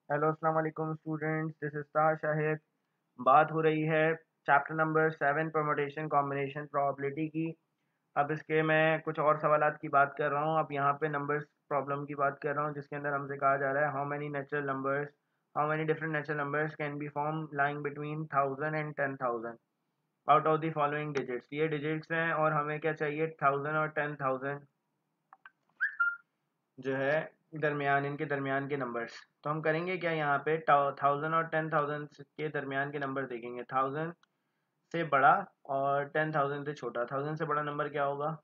Hello अस्सलाम वालेकुम students, this is ताहा शाहिद। बात हो रही है chapter number 7 permutation combination probability की। अब इसके मैं कुछ और सवालात की बात कर रहा हूँ। अब यहाँ पे नंबर्स प्रॉब्लम की बात कर रहा हूँ, जिसके अंदर हमसे कहा जा रहा है how many different natural numbers can B form lying between 1000 and 10,000 out of the following digits. ये डिजिट्स हैं और हमें क्या चाहिए, 1000 और 10,000 जो है दरमियान, इनके दरमियान के नंबर्स। तो हम करेंगे क्या, यहाँ पे 1000 और 10,000 के दरमियान के नंबर देखेंगे। 1000 से बड़ा और 10,000 से छोटा। 1000 से बड़ा नंबर क्या होगा,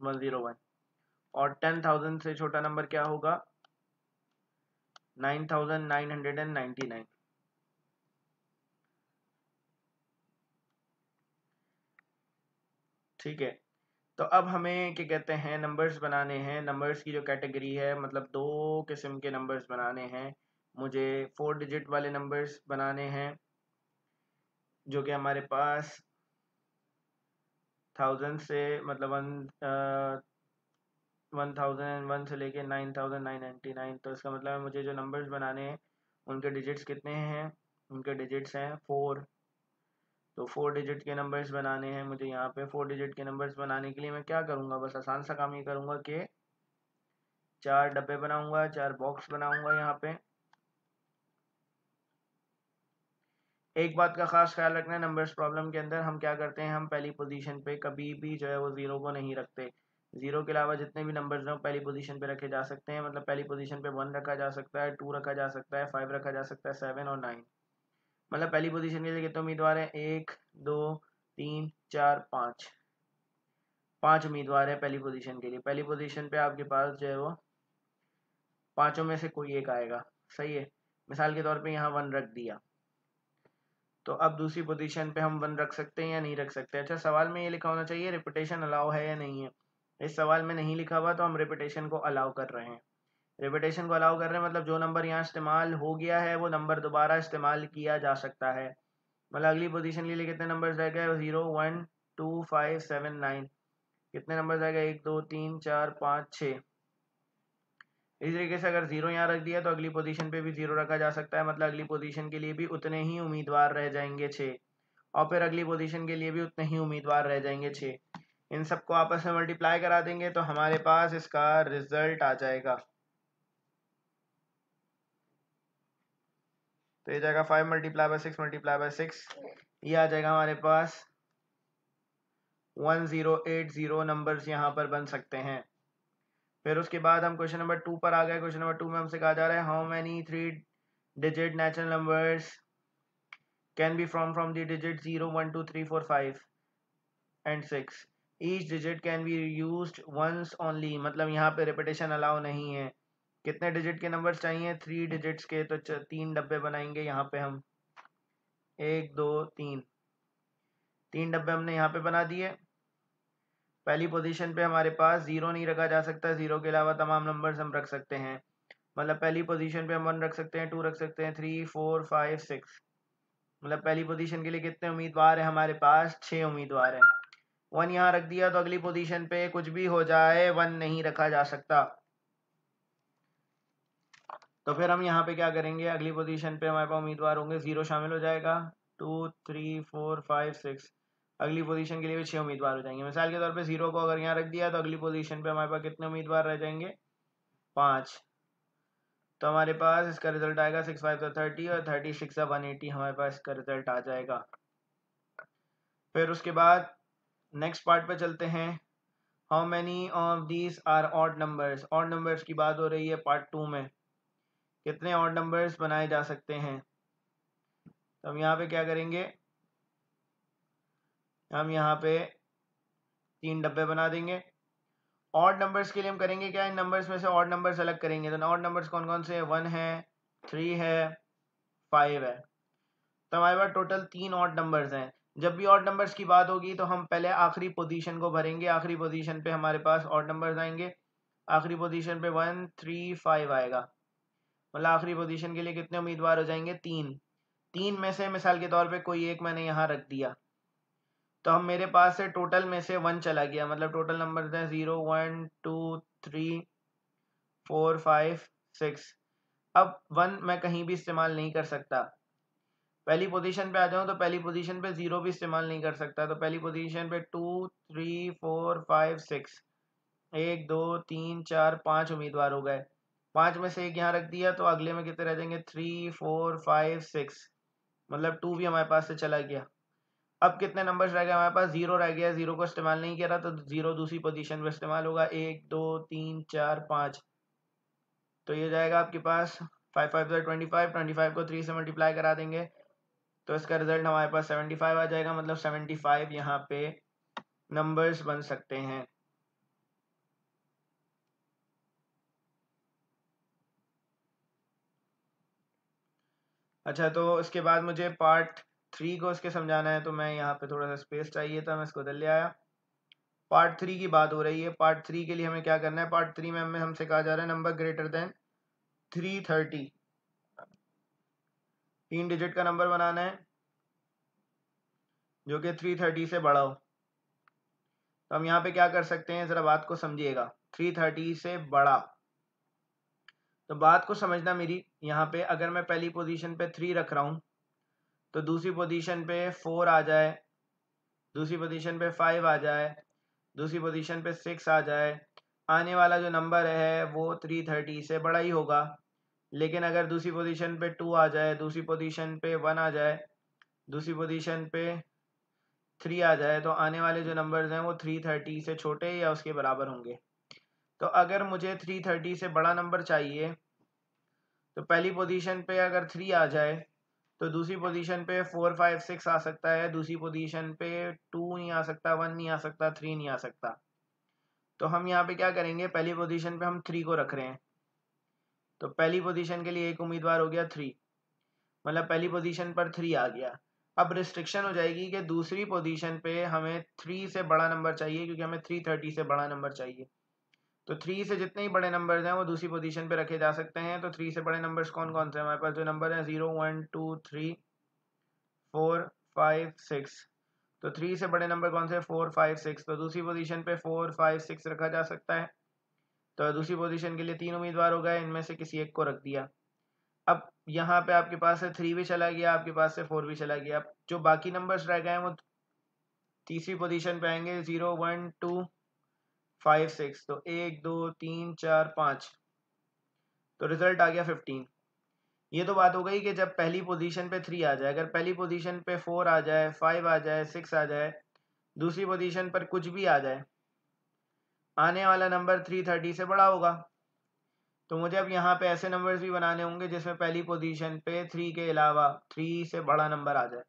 101। और 10,000 से छोटा नंबर क्या होगा, 9,999। ठीक है, तो अब हमें क्या कहते हैं, नंबर्स बनाने हैं। नंबर्स की जो कैटेगरी है, मतलब दो किस्म के नंबर्स बनाने हैं। मुझे 4 डिजिट वाले नंबर्स बनाने हैं, जो कि हमारे पास 1000 से मतलब 1001 से लेके 9,999। तो इसका मतलब है मुझे जो नंबर्स बनाने हैं उनके डिजिट्स कितने हैं, उनके डिजिट्स हैं 4। तो 4 डिजिट के नंबर्स बनाने हैं मुझे। यहाँ पे 4 डिजिट के नंबर्स बनाने के लिए मैं क्या करूँगा, बस आसान सा काम ये करूँगा कि 4 डब्बे बनाऊँगा, 4 बॉक्स बनाऊँगा। यहाँ पे एक बात का खास ख्याल रखना है, नंबर्स प्रॉब्लम के अंदर हम क्या करते हैं, हम पहली पोजीशन पे कभी भी जो है वो ज़ीरो को नहीं रखते। ज़ीरो के अलावा जितने भी नंबर्स हैं पहली पोजीशन पे रखे जा सकते हैं। मतलब पहली पोजीशन पे 1 रखा जा सकता है, 2 रखा जा सकता है, 5 रखा जा सकता है, 7 और 9। मतलब पहली पोजीशन के लिए कितने उम्मीदवार हैं, 1 2 3 4 5। 5 उम्मीदवार है पहली पोजीशन के लिए। पहली पोजीशन पे आपके पास जो है वो पाँचों में से कोई एक आएगा। सही है, मिसाल के तौर पे यहाँ 1 रख दिया। तो अब दूसरी पोजीशन पे हम 1 रख सकते हैं या नहीं रख सकते। अच्छा, सवाल में ये लिखा होना चाहिए रिपीटेशन अलाउ है या नहीं है। इस सवाल में नहीं लिखा हुआ, तो हम रिपीटेशन को अलाउ कर रहे हैं। रिपीटेशन को अलाउ कर रहे हैं मतलब जो नंबर यहाँ इस्तेमाल हो गया है वो नंबर दोबारा इस्तेमाल किया जा सकता है। मतलब अगली पोजीशन के लिए कितने नंबर रह गए, 0 1 2 5 7 9। कितने नंबर रह गए, 1 2 3 4 5 6। इसी तरीके से अगर 0 यहाँ रख दिया तो अगली पोजीशन पे भी 0 रखा जा सकता है। मतलब अगली पोजीशन के लिए भी उतने ही उम्मीदवार रह जाएंगे 6। और फिर अगली पोजीशन के लिए भी उतने ही उम्मीदवार रह जाएंगे 6। इन सबको आपस में मल्टीप्लाई करा देंगे तो हमारे पास इसका रिजल्ट आ जाएगा। तो ये जाएगा 5 मल्टीप्लाई बाय 6 मल्टीप्लाई बाय 6। ये आ जाएगा हमारे पास 1080 नंबर्स यहाँ पर बन सकते हैं। फिर उसके बाद हम क्वेश्चन नंबर 2 पर आ गए। क्वेश्चन नंबर 2 में हमसे कहा जा रहा है how many 3 digit natural numbers can be from the digit 0 1 2 3 4 5 and 6। Each digit can be used once only. मतलब यहाँ पे रिपीटेशन अलाउ नहीं है। कितने डिजिट के नंबर्स चाहिए, 3 डिजिट्स के। तो 3 डब्बे बनाएंगे यहाँ पे हम, 1 2 3। 3 डब्बे हमने यहाँ पे बना दिए। पहली पोजीशन पे हमारे पास 0 नहीं रखा जा सकता, 0 के अलावा तमाम नंबर्स हम रख सकते हैं। मतलब पहली पोजीशन पे हम 1 रख सकते हैं, 2 रख सकते हैं, 3 4 5 6। मतलब पहली पोजीशन के लिए कितने उम्मीदवार हैं हमारे पास, 6 उम्मीदवार हैं। 1 यहाँ रख दिया तो अगली पोजीशन पे कुछ भी हो जाए 1 नहीं रखा जा सकता। तो फिर हम यहाँ पे क्या करेंगे, अगली पोजीशन पे हमारे पास उम्मीदवार होंगे, 0 शामिल हो जाएगा, 2 3 4 5 6। अगली पोजीशन के लिए भी 6 उम्मीदवार हो जाएंगे। मिसाल के तौर पे 0 को अगर यहाँ रख दिया तो अगली पोजीशन पे हमारे पास कितने उम्मीदवार रह जाएंगे, 5। तो हमारे पास इसका रिजल्ट आएगा 6 5 30 और 30 6 180। हमारे पास इसका रिजल्ट आ जाएगा। फिर उसके बाद नेक्स्ट पार्ट पे चलते हैं। How many of these are odd numbers. Odd numbers की बात हो रही है पार्ट 2 में। कितने ऑड नंबर्स बनाए जा सकते हैं। तो हम यहाँ पे क्या करेंगे, हम यहाँ पे 3 डब्बे बना देंगे। ऑड नंबर्स के लिए हम करेंगे क्या, इन नंबर्स में से ऑड नंबर्स अलग करेंगे। तो ऑड नंबर्स कौन कौन से हैं, 1 है, 3 है, 5 है। तो हमारे पास टोटल 3 ऑड नंबर्स हैं। जब भी ऑड नंबर्स की बात होगी तो हम पहले आखिरी पोजीशन को भरेंगे। आखिरी पोजीशन पे हमारे पास ऑड नंबर्स आएंगे। आखिरी पोजीशन पे 1 3 5 आएगा। मतलब आखिरी पोजीशन के लिए कितने उम्मीदवार हो जाएंगे, 3। 3 में से मिसाल के तौर पे कोई एक मैंने यहाँ रख दिया तो हम मेरे पास से टोटल में से 1 चला गया। मतलब टोटल नंबर हैं 0 1 2 3 4 5 6। अब 1 मैं कहीं भी इस्तेमाल नहीं कर सकता। पहली पोजीशन पे आ जाऊं तो पहली पोजीशन पे 0 भी इस्तेमाल नहीं कर सकता। तो पहली पोजीशन पे 2 3 4 5 6 1 2 3 4 5 उम्मीदवार हो गए। 5 में से एक यहाँ रख दिया तो अगले में कितने रह जाएंगे? 3 4 5 6, मतलब 2 भी हमारे पास से चला गया। अब कितने नंबर्स रह गए हमारे पास? 0 रह गया। 0 को इस्तेमाल नहीं किया रहा तो 0 दूसरी पोजीशन पे इस्तेमाल होगा। 1 2 3 4 5, तो ये जाएगा आपके पास 5 5 25, 25 को 3 से मल्टीप्लाई करा देंगे तो इसका रिजल्ट हमारे पास 75 आ जाएगा। मतलब 75 यहाँ पे नंबर्स बन सकते हैं। अच्छा, तो इसके बाद मुझे पार्ट 3 को इसके समझाना है, तो मैं यहाँ पे थोड़ा सा स्पेस चाहिए था, मैं इसको उधर ले आया। पार्ट 3 की बात हो रही है। पार्ट 3 के लिए हमें क्या करना है? पार्ट 3 में हमें हमसे कहा जा रहा है नंबर ग्रेटर देन 330, 3 डिजिट का नंबर बनाना है जो कि 330 से बड़ा हो। तो हम यहाँ पे क्या कर सकते हैं, जरा बात को समझिएगा। 330 से बड़ा, तो बात को समझना मेरी। यहाँ पे अगर मैं पहली पोजीशन पे 3 रख रहा हूँ तो दूसरी पोजीशन पे 4 आ जाए, दूसरी पोजीशन पे 5 आ जाए, दूसरी पोजीशन पे 6 आ जाए, आने वाला जो नंबर है वो 330 से बड़ा ही होगा। लेकिन अगर दूसरी पोजीशन पे 2 आ जाए, दूसरी पोजीशन पे 1 आ जाए, दूसरी पोजीशन पे 3 आ जाए, तो आने वाले जो नंबर्स हैं वो 330 से छोटे या उसके बराबर होंगे। तो अगर मुझे 330 से बड़ा नंबर चाहिए तो पहली पोजीशन पे अगर 3 आ जाए तो दूसरी पोजीशन पे 4 5 6 आ सकता है, दूसरी पोजीशन पे 2 नहीं आ सकता, 1 नहीं आ सकता, 3 नहीं आ सकता। तो हम यहाँ पे क्या करेंगे, पहली पोजीशन पे हम 3 को रख रहे हैं, तो पहली पोजीशन के लिए एक उम्मीदवार हो गया 3, मतलब पहली पोजीशन पर 3 आ गया। अब रिस्ट्रिक्शन हो जाएगी कि दूसरी पोजीशन पे हमें 3 से बड़ा नंबर चाहिए, क्योंकि हमें 330 से बड़ा नंबर चाहिए। तो 3 से जितने ही बड़े नंबर्स हैं वो दूसरी पोजीशन पे रखे जा सकते हैं। तो 3 से बड़े नंबर्स कौन कौन से हैं? हमारे पास जो नंबर है 0 1 2 3 4 5 6, तो 3 से बड़े नंबर कौन से? 4 5 6, तो दूसरी पोजीशन पे 4 5 6 रखा जा सकता है। तो दूसरी पोजीशन के लिए 3 उम्मीदवार हो गए, इनमें से किसी एक को रख दिया। अब यहाँ पे आपके पास से 3 भी चला गया, आपके पास से 4 भी चला गया। अब जो बाकी नंबर्स रह गए हैं वो तीसरी पोजीशन पे आएंगे, 0 1 2 5 6, तो 1 2 3 4 5, तो रिजल्ट आ गया 15। ये तो बात हो गई कि जब पहली पोजीशन पे 3 आ जाए। अगर पहली पोजीशन पे 4 आ जाए, 5 आ जाए, 6 आ जाए, दूसरी पोजीशन पर कुछ भी आ जाए, आने वाला नंबर 330 से बड़ा होगा। तो मुझे अब यहाँ पे ऐसे नंबर्स भी बनाने होंगे जिसमें पहली पोजीशन पे 3 के अलावा 3 से बड़ा नंबर आ जाए।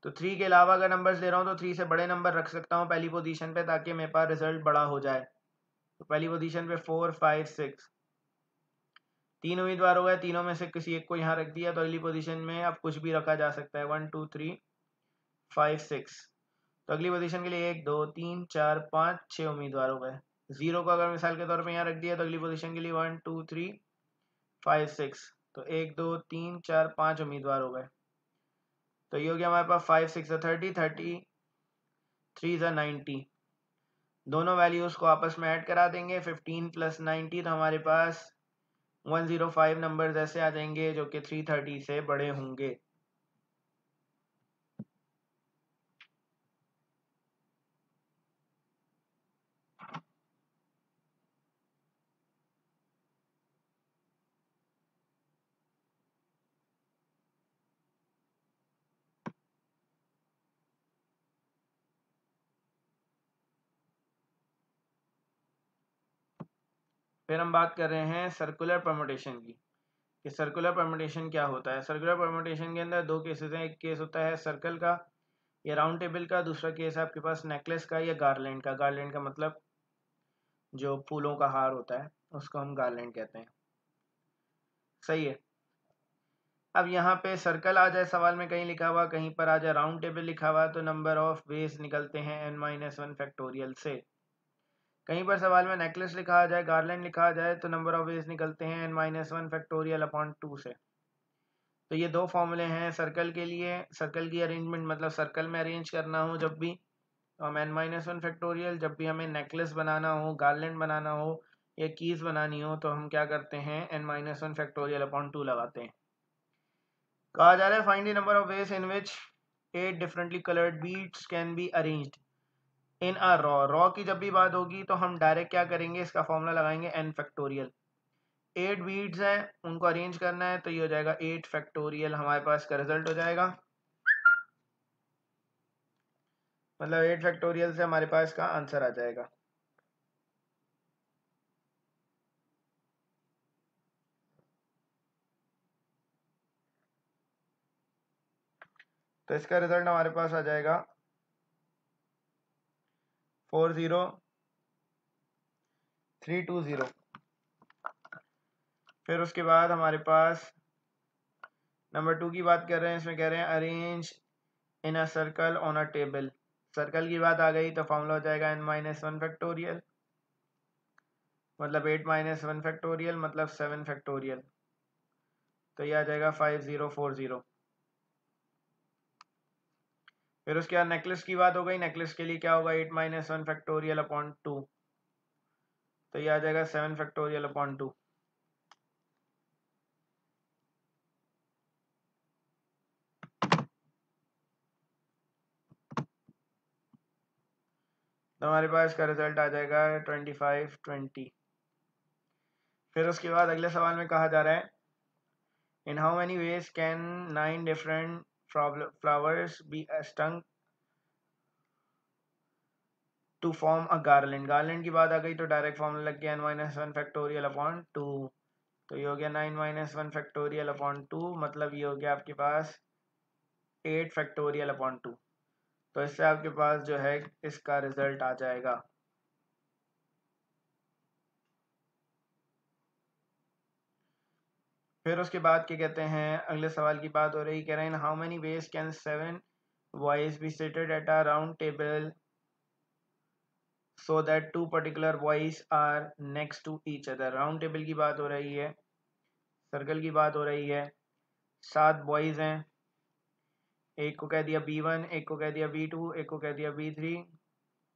तो 3 के अलावा अगर नंबर्स ले रहा हूँ तो 3 से बड़े नंबर रख सकता हूँ पहली पोजीशन पे, ताकि मेरे पास रिजल्ट बड़ा हो जाए। तो पहली पोजीशन पे 4 5 6, 3 उम्मीदवार हो गए, तीनों में से किसी एक को यहाँ रख दिया। तो अगली पोजीशन में अब कुछ भी रखा जा सकता है, 1 2 3 5 6, तो अगली पोजीशन के लिए 1 2 3 4 5 6 उम्मीदवार हो गए। 0 को अगर मिसाल के तौर पे यहाँ रख दिया तो अगली पोजीशन के लिए 1 2 3 5 6, तो 1 2 3 4 5 उम्मीदवार हो गए। तो ये हो गया हमारे पास 5 6 30, 30 3 90, दोनों वैल्यूज को आपस में ऐड करा देंगे, 15 प्लस 90, तो हमारे पास 105 नंबर्स ऐसे आ जाएंगे जो कि 330 से बड़े होंगे। फिर हम बात कर रहे हैं सर्कुलर परमुटेशन की, कि सर्कुलर परमुटेशन क्या होता है। सर्कुलर परमुटेशन के अंदर दो केसेस हैं, एक केस होता है सर्कल का या राउंड टेबल का, दूसरा केस है आपके पास नेकलेस का या गार्लैंड का। गार्लैंड का मतलब जो फूलों का हार होता है उसको हम गार्लैंड कहते हैं। सही है। अब यहाँ पे सर्कल आ जाए सवाल में कहीं लिखा हुआ, कहीं पर आ जाए राउंड टेबल लिखा हुआ, तो नंबर ऑफ वेज निकलते हैं n-1 फैक्टोरियल से। कहीं पर सवाल में नेकलेस लिखा आ जाए, गार्लैंड लिखा आ जाए, तो नंबर ऑफ वेज निकलते हैं n-1 फैक्टोरियल अपॉन 2 से। तो ये दो फॉर्मूले हैं सर्कल के लिए। सर्कल की अरेंजमेंट मतलब सर्कल में अरेंज करना हो जब भी, तो हम n-1 फैक्टोरियल, जब भी हमें नेकलेस बनाना हो, गार्लैंड बनाना हो, या कीज बनानी हो तो हम क्या करते हैं, n-1 फैक्टोरियल अपॉन 2 लगाते हैं। कहा जा रहा है find the number of ways in which 8 differently coloured beads can be arranged in a raw की जब भी बात होगी तो हम डायरेक्ट क्या करेंगे, इसका फॉर्मूला लगाएंगे n फैक्टोरियल। 8 बीड्स हैं, उनको अरेंज करना है तो ये हो जाएगा 8 फैक्टोरियल, हमारे पास का रिजल्ट हो जाएगा। मतलब 8 फैक्टोरियल से हमारे पास का आंसर आ जाएगा। तो इसका रिजल्ट हमारे पास आ जाएगा 40320। फिर उसके बाद हमारे पास नंबर 2 की बात कर रहे हैं, इसमें कह रहे हैं arrange in a circle on a table. Circle की बात आ गई तो फॉर्मूला हो जाएगा n-1 फैक्टोरियल, मतलब 8-1 फैक्टोरियल मतलब 7 फैक्टोरियल, तो ये आ जाएगा 5040। फिर उसके बाद नेकलेस की बात हो गई, नेकलेस के लिए क्या होगा, 8-1 फैक्टोरियल अपॉन 2, तो ये आ जाएगा 7 फैक्टोरियल अपॉन 2। तो हमारे पास इसका रिजल्ट आ जाएगा 2520। फिर उसके बाद अगले सवाल में कहा जा रहा है in how many ways can 9 different flowers be stung to form a garland. Garland की बात आ गई तो डायरेक्ट फॉर्मूला लग गया n-1 फैक्टोरियल अपॉन 2, तो ये हो गया 9-1 फैक्टोरियल अपॉन 2, मतलब ये हो गया आपके पास 8 फैक्टोरियल अपॉन 2। तो इससे आपके पास जो है इसका रिजल्ट आ जाएगा। फिर उसके बाद क्या कहते हैं, अगले सवाल की बात हो रही, कह रहे हैं how many ways can 7 boys be seated at a round table so that 2 particular boys are next to each other. Round table की बात हो रही है, सर्कल की बात हो रही है, 7 बॉयज हैं, एक को कह दिया B1, एक को कह दिया B2, एक को कह दिया B3,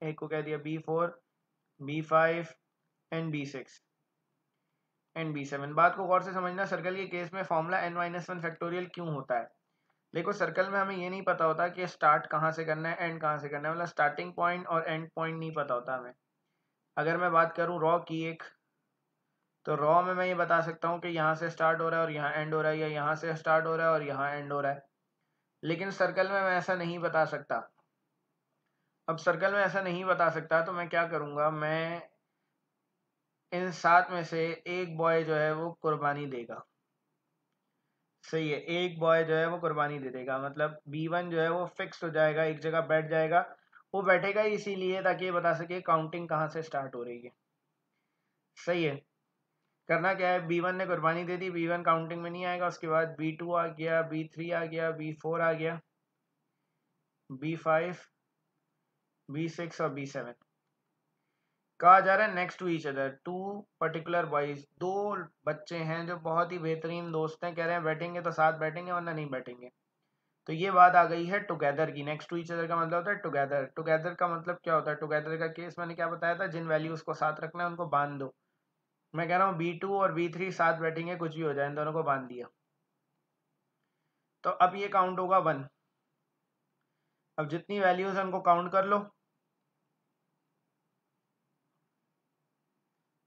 एक को कह दिया B4, B5 and B6 and B7। बात को गौर से समझना, सर्कल के केस में फॉर्मूला n-1 फैक्टोरियल क्यों होता है। देखो सर्कल में हमें ये नहीं पता होता कि स्टार्ट कहाँ से करना है, एंड कहाँ से करना है, मतलब स्टार्टिंग पॉइंट और एंड पॉइंट नहीं पता होता हमें। अगर मैं बात करूँ रॉ की एक, तो रॉ में मैं ये बता सकता हूँ कि यहाँ से स्टार्ट हो रहा है और यहाँ एंड हो रहा है, या यहाँ से स्टार्ट हो रहा है और यहाँ एंड हो रहा है। लेकिन सर्कल में मैं ऐसा नहीं बता सकता। अब सर्कल में ऐसा नहीं बता सकता तो मैं क्या करूँगा, मैं इन 7 में से एक बॉय जो है वो कुर्बानी देगा। सही है, एक बॉय जो है वो कुर्बानी दे देगा, मतलब B1 जो है वो फिक्स हो जाएगा, एक जगह बैठ जाएगा। वो बैठेगा इसीलिए ताकि ये बता सके काउंटिंग कहाँ से स्टार्ट हो रही है। सही है, करना क्या है, B1 ने कुर्बानी दे दी, B1 काउंटिंग में नहीं आएगा, उसके बाद B2 आ गया, B3 आ गया, B4 आ गया, B5, B6 और B7। कहा जा रहा है next to each other 2 particular boys, दो बच्चे हैं जो बहुत ही बेहतरीन दोस्त हैं, कह रहे हैं बैठेंगे तो साथ बैठेंगे वरना नहीं बैठेंगे। तो ये बात आ गई है टुगेदर की। नेक्स्ट टू ईच अदर का मतलब होता है टुगेदर। टुगेदर का मतलब क्या होता है, टुगेदर का केस मैंने क्या बताया था, जिन वैल्यूज को साथ रखना है उनको बांध दो। मैं कह रहा हूँ B2 और B3 साथ बैठेंगे, कुछ भी हो जाए, इन दोनों को बांध दिया, तो अब ये काउंट होगा 1। अब जितनी वैल्यूज है उनको काउंट कर लो,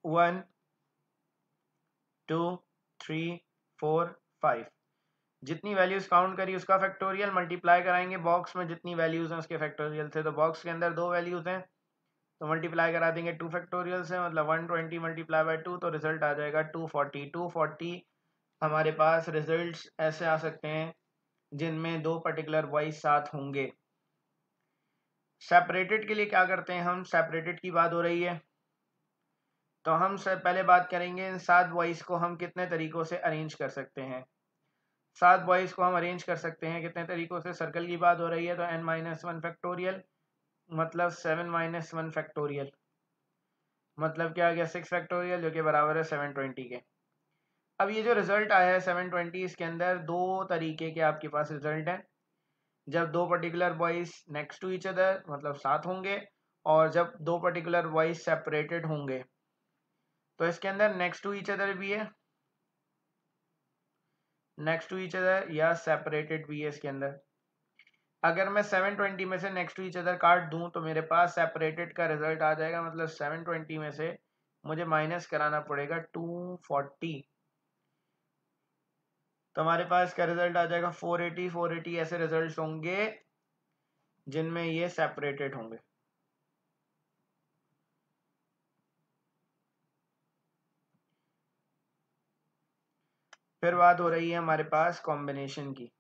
1 2 3 4 5। जितनी वैल्यूज काउंट करी उसका फैक्टोरियल, मल्टीप्लाई कराएंगे बॉक्स में जितनी वैल्यूज हैं उसके फैक्टोरियल से। तो बॉक्स के अंदर 2 वैल्यूज हैं तो मल्टीप्लाई करा देंगे 2 फैक्टोरियल से, मतलब 120 मल्टीप्लाई बाय 2, तो रिजल्ट आ जाएगा 240। 240 हमारे पास रिजल्ट्स ऐसे आ सकते हैं जिनमें 2 पर्टिकुलर बॉयज साथ होंगे। सेपरेटेड के लिए क्या करते हैं हम, सेपरेटेड की बात हो रही है तो हम से पहले बात करेंगे इन 7 बॉयज को हम कितने तरीकों से अरेंज कर सकते हैं। 7 बॉयज को हम अरेंज कर सकते हैं कितने तरीकों से, सर्कल की बात हो रही है तो n-1 फैक्टोरियल मतलब 7-1 फैक्टोरियल, मतलब क्या आ गया 6 फैक्टोरियल, जो कि बराबर है 720 के। अब ये जो रिजल्ट आया है 720, इसके अंदर 2 तरीके के आपके पास रिजल्ट हैं। जब 2 particular boys next to each other मतलब साथ होंगे, और जब 2 पर्टिकुलर बॉयज सेपरेटेड होंगे। तो इसके अंदर नेक्स्ट टू ईच अदर भी है, नेक्स्ट टू ईच अदर या सेपरेटेड भी है इसके अंदर। अगर मैं 720 में से नेक्स्ट टू ईच अदर काट दूं तो मेरे पास सेपरेटेड का रिजल्ट आ जाएगा, मतलब 720 में से मुझे माइनस कराना पड़ेगा 240, तो हमारे पास का रिजल्ट आ जाएगा 480। 480 ऐसे रिजल्ट्स होंगे जिनमें ये सेपरेटेड होंगे। फिर बात हो रही है हमारे पास कॉम्बिनेशन की।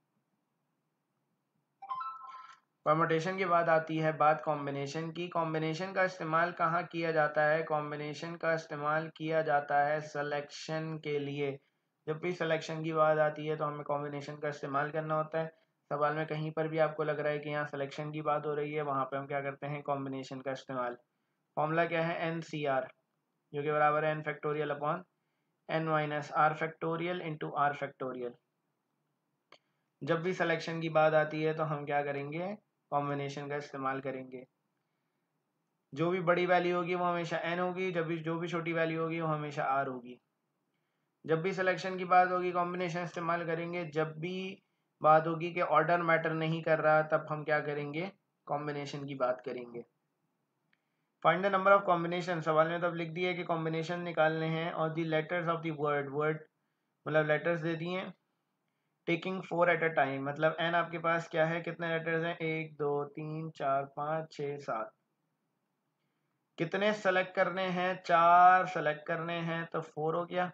परमुटेशन के बाद आती है बात कॉम्बिनेशन की। कॉम्बिनेशन का इस्तेमाल कहाँ किया जाता है? कॉम्बिनेशन का इस्तेमाल किया जाता है सिलेक्शन के लिए। जब भी सिलेक्शन की बात आती है तो हमें कॉम्बिनेशन का इस्तेमाल करना होता है। सवाल में कहीं पर भी आपको लग रहा है कि यहाँ सिलेक्शन की बात हो रही है, वहाँ पे हम क्या करते हैं? कॉम्बिनेशन का इस्तेमाल। फॉर्मूला क्या है? NCR, जो कि बराबर है n factorial upon n minus r factorial into r factorial. जब भी सिलेक्शन की बात आती है तो हम क्या करेंगे? कॉम्बिनेशन का इस्तेमाल करेंगे। जो भी बड़ी वैल्यू होगी वो हमेशा n होगी, जो भी छोटी वैल्यू होगी वो हमेशा r होगी। जब भी सिलेक्शन की बात होगी कॉम्बिनेशन इस्तेमाल करेंगे। जब भी बात होगी कि ऑर्डर मैटर नहीं कर रहा, तब हम क्या करेंगे? कॉम्बिनेशन की बात करेंगे। Find the number of combination, सवाल में तो अब लिख दिया है कि कॉम्बिनेशन निकालने हैं, और the letters of the word, word मतलब लेटर्स दे दिए हैं। टेकिंग 4 एट अ टाइम, मतलब n आपके पास क्या है? कितने लेटर्स हैं? 1 2 3 4 5 6 7। कितने सेलेक्ट करने हैं? 4 सेलेक्ट करने हैं, तो 4 हो गया।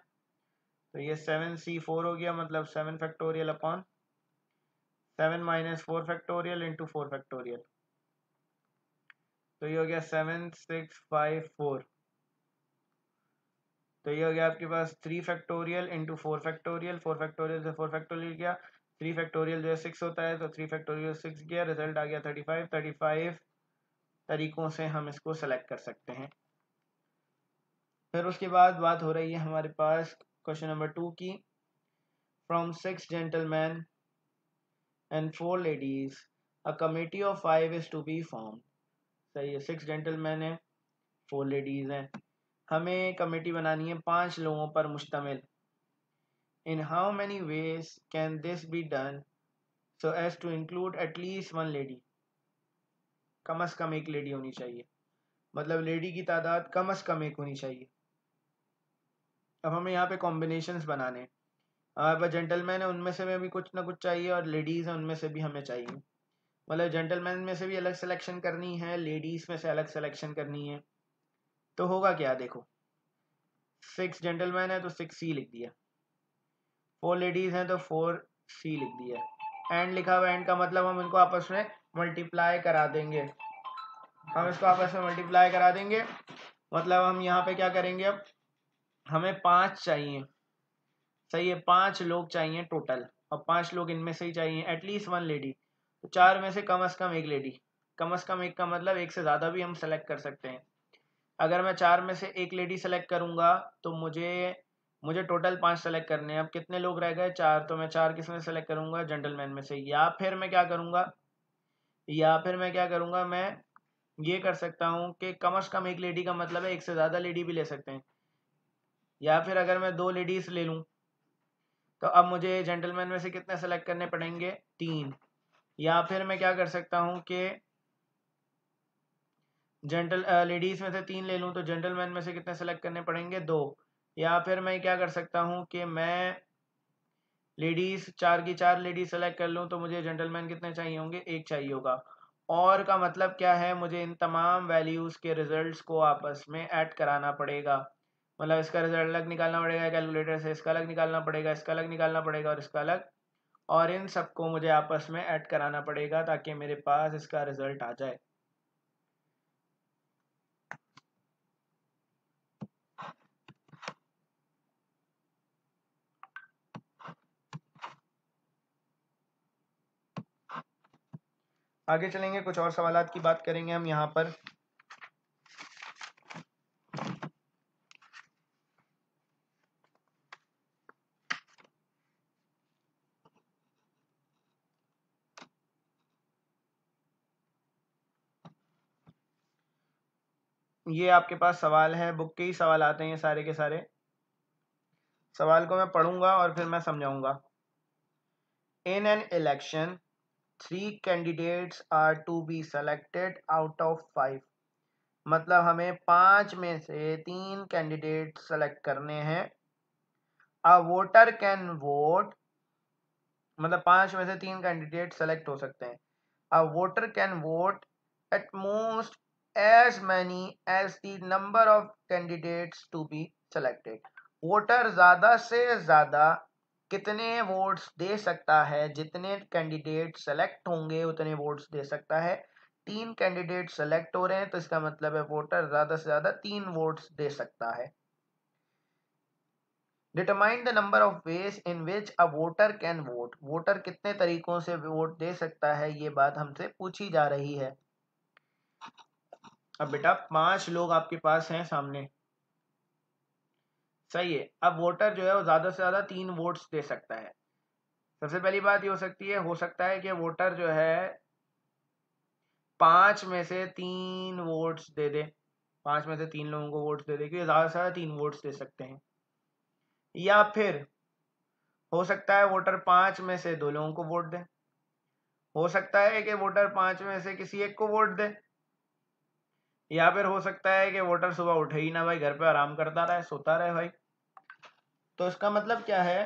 तो ये 7C4 हो गया, मतलब 7 factorial upon 7 minus 4 factorial into 4 factorial. तो ये हो गया 7654। तो ये हो गया आपके पास 3 फैक्टोरियल इंटू 4 फैक्टोरियल। 4 फैक्टोरियल से 4 फैक्टोरियल गया, 3 फैक्टोरियल जो है 6 होता है, तो 3 फैक्टोरियल 6 गया, रिजल्ट आ गया 35। 35 तरीकों से हम इसको सेलेक्ट कर सकते हैं। फिर उसके बाद बात हो रही है हमारे पास क्वेश्चन नंबर 2 की। From 6 gentleman and 4 ladies, a committee of 5 is to be formed। सही है, 6 जेंटलमैन है, 4 लेडीज हैं, हमें कमेटी बनानी है 5 लोगों पर मुश्तमिल। In how many ways can this be done so as to include at least 1 lady. कम अज कम एक लेडी होनी चाहिए, मतलब लेडी की तादाद कम अज कम एक होनी चाहिए। अब हमें यहाँ पे कॉम्बिनेशंस बनाने हैं। हमारे पास जेंटलमैन है, उनमें से भी कुछ ना कुछ चाहिए, और लेडीज़ हैं उनमें से भी हमें चाहिए। मतलब जेंटलमैन में से भी अलग सिलेक्शन करनी है, लेडीज़ में से अलग सिलेक्शन करनी है। तो होगा क्या? देखो, 6 जेंटलमैन है तो 6C लिख दिया, 4 लेडीज़ हैं तो 4C लिख दिया। एंड लिखा हुआ, एंड का मतलब हम इनको आपस में मल्टीप्लाई करा देंगे। हम इसको आपस में मल्टीप्लाई करा देंगे, मतलब हम यहाँ पे क्या करेंगे? अब हमें 5 चाहिए, सही है, 5 लोग चाहिए टोटल, और 5 लोग इनमें से ही चाहिए, एटलीस्ट 1 लेडी। तो 4 में से कम अज कम एक लेडी। कम अज कम एक का मतलब एक से ज़्यादा भी हम सेलेक्ट कर सकते हैं। अगर मैं 4 में से एक लेडी सेलेक्ट करूंगा तो मुझे मुझे टोटल 5 सेलेक्ट करने हैं। अब कितने लोग रह गए? 4। तो मैं 4 किस में सेलेक्ट करूंगा? जेंटलमैन में से। या फिर मैं क्या करूंगा, मैं ये कर सकता हूँ कि कम अज कम एक लेडी का मतलब है एक से ज़्यादा लेडी भी ले सकते हैं। या फिर अगर मैं 2 लेडीज ले लूँ, तो अब मुझे जेंटलमैन में से कितने सेलेक्ट करने पड़ेंगे? 3। या फिर मैं क्या कर सकता हूँ कि लेडीज़ में से 3 ले लूँ, तो जेंटलमैन में से कितने सेलेक्ट करने पड़ेंगे? 2। या फिर मैं क्या कर सकता हूँ कि मैं लेडीज़ 4 की 4 लेडीज सेलेक्ट कर लूँ, तो मुझे जेंटलमैन कितने चाहिए होंगे? 1 चाहिए होगा। और का मतलब क्या है? मुझे इन तमाम वैल्यूज़ के रिजल्ट्स को आपस में ऐड कराना पड़ेगा। मतलब इसका रिजल्ट अलग निकालना पड़ेगा कैलकुलेटर से, इसका अलग निकालना पड़ेगा, इसका अलग निकालना पड़ेगा, और इसका अलग, और इन सबको मुझे आपस में ऐड कराना पड़ेगा ताकि मेरे पास इसका रिजल्ट आ जाए। आगे चलेंगे, कुछ और सवालात की बात करेंगे हम यहाँ पर। ये आपके पास सवाल है, बुक के ही सवाल आते हैं ये सारे के सारे। सवाल को मैं पढ़ूंगा और फिर मैं समझाऊंगा। In an election 3 candidates are to be selected out of 5। मतलब हमें 5 में से 3 कैंडिडेट सेलेक्ट करने हैं। अ वोटर कैन वोट, मतलब 5 में से 3 कैंडिडेट सेलेक्ट हो सकते हैं। A voter can vote at most as many as the number of candidates to be selected। Voter ज्यादा से ज्यादा कितने वोट्स दे सकता है, जितने कैंडिडेट सेलेक्ट होंगे उतने वोट्स दे सकता है। 3 कैंडिडेट सेलेक्ट हो रहे हैं तो इसका मतलब है वोटर ज्यादा से ज्यादा 3 वोट्स दे सकता है। Determine the number of ways in which a voter can vote. Voter कितने तरीकों से वोट दे सकता है, ये बात हमसे पूछी जा रही है। अब बेटा 5 लोग आपके पास हैं सामने, सही है। अब वोटर जो है वो ज्यादा से ज्यादा 3 वोट्स दे सकता है। सबसे पहली बात ये हो सकता है कि वोटर जो है 5 में से 3 वोट्स दे दे, 5 में से 3 लोगों को वोट्स दे दे, क्योंकि ज्यादा से ज्यादा 3 वोट्स दे सकते हैं। या फिर हो सकता है वोटर 5 में से 2 लोगों को वोट दे। हो सकता है कि वोटर 5 में से किसी एक को वोट दे। या फिर हो सकता है कि वोटर सुबह उठे ही ना भाई, घर पे आराम करता रहे, सोता रहे भाई। तो इसका मतलब क्या है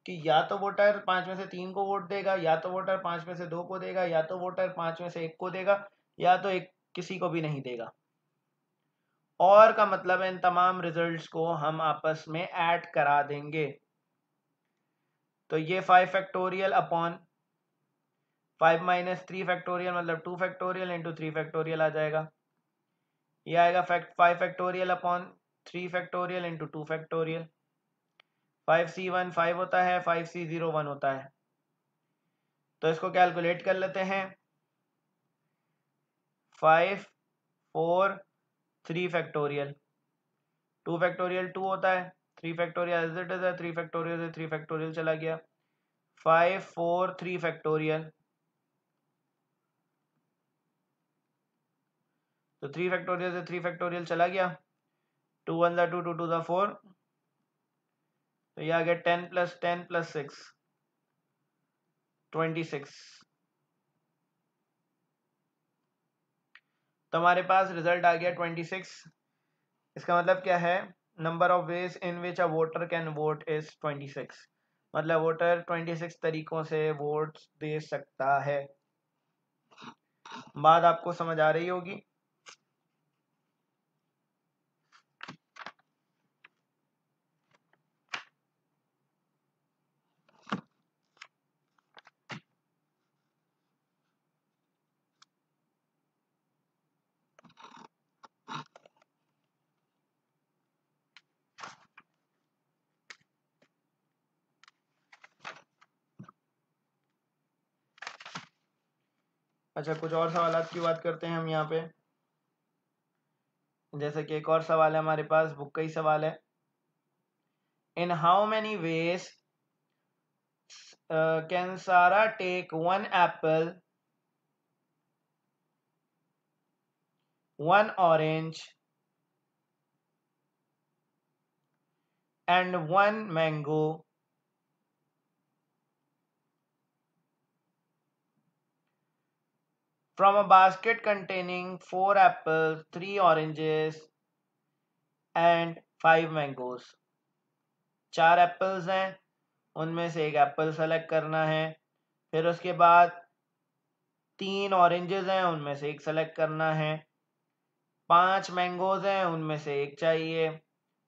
कि या तो वोटर 5 में से 3 को वोट देगा, या तो वोटर 5 में से 2 को देगा, या तो वोटर 5 में से 1 को देगा, या तो एक किसी को भी नहीं देगा। और का मतलब है इन तमाम रिजल्ट्स को हम आपस में ऐड करा देंगे। तो ये 5 फैक्टोरियल अपॉन 5 माइनस 3 फैक्टोरियल मतलब 2 फैक्टोरियल इंटू 3 फैक्टोरियल आ जाएगा। ये आएगा 5 factorial upon 3 factorial into 2 factorial. 5c1 5 होता है, 5c0 1 होता है। तो इसको कैलकुलेट कर लेते हैं। 5 4 3 फैक्टोरियल, 2 फैक्टोरियल 2 होता है, 3 फैक्टोरियल एज इट इज है, 3 फैक्टोरियल से 3 फैक्टोरियल चला गया। 5 4 3 फैक्टोरियल, तो 3 फैक्टोरियल से 3 फैक्टोरियल चला गया। 2 1 दा 2 2 2 दा 4, तो ये आ गया 10 प्लस 10 प्लस 6 26। तो हमारे पास रिजल्ट आ गया 26। इसका मतलब क्या है, number of ways in which a voter can vote is 26। मतलब वोटर 26 तरीकों से वोट दे सकता है। बात आपको समझ आ रही होगी। अच्छा, कुछ और सवालात की बात करते हैं हम यहाँ पे। जैसे कि एक और सवाल है हमारे पास, बुक का ही सवाल है। In how many ways can Sara take 1 apple, 1 orange and 1 mango from a basket containing 4 apples, 3 oranges and 5 mangoes। 4 apples हैं, उनमें से एक एप्पल सेलेक्ट करना है। फिर उसके बाद 3 ऑरेंजेस हैं, उनमें से एक सेलेक्ट करना है। 5 मैंगोज हैं, उनमें से एक चाहिए।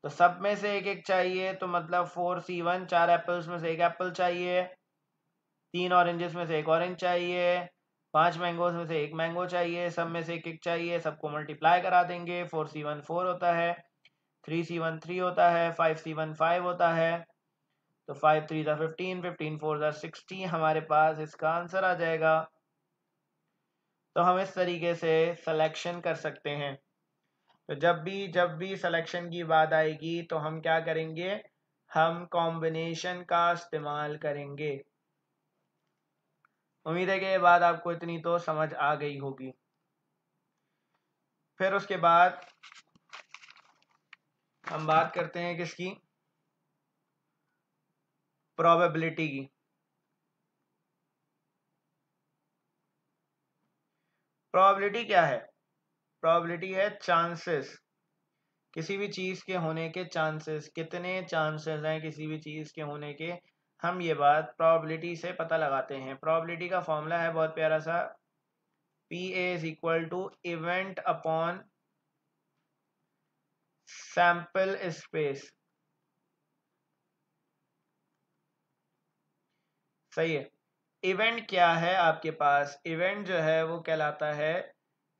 तो सब में से एक एक चाहिए, तो मतलब 4c1, 4 एप्पल्स में से एक एप्पल चाहिए, 3 ऑरेंजेस में से एक ऑरेंज चाहिए, 5 मैंगोज में से एक मैंगो चाहिए, सब में से एक एक चाहिए। सबको मल्टीप्लाई करा देंगे। 4c1 4 होता है, 3c1 3 होता है, 5c1 5 होता है। तो 5 3 ज़ा 15, 15 4 ज़ा 60 हमारे पास इसका आंसर आ जाएगा। तो हम इस तरीके से सिलेक्शन कर सकते हैं। तो जब भी सिलेक्शन की बात आएगी तो हम क्या करेंगे, हम कॉम्बिनेशन का इस्तेमाल करेंगे। उम्मीद है कि ये बात आपको इतनी तो समझ आ गई होगी। फिर उसके बाद हम बात करते हैं किसकी, प्रोबेबिलिटी की। प्रोबेबिलिटी क्या है? प्रोबेबिलिटी है चांसेस, किसी भी चीज के होने के चांसेस, कितने चांसेस हैं किसी भी चीज के होने के, हम ये बात प्रोबेबिलिटी से पता लगाते हैं। प्रोबेबिलिटी का फॉर्मूला है बहुत प्यारा सा, PA is equal to event upon sample space. सही है। इवेंट क्या है आपके पास? इवेंट जो है वो कहलाता है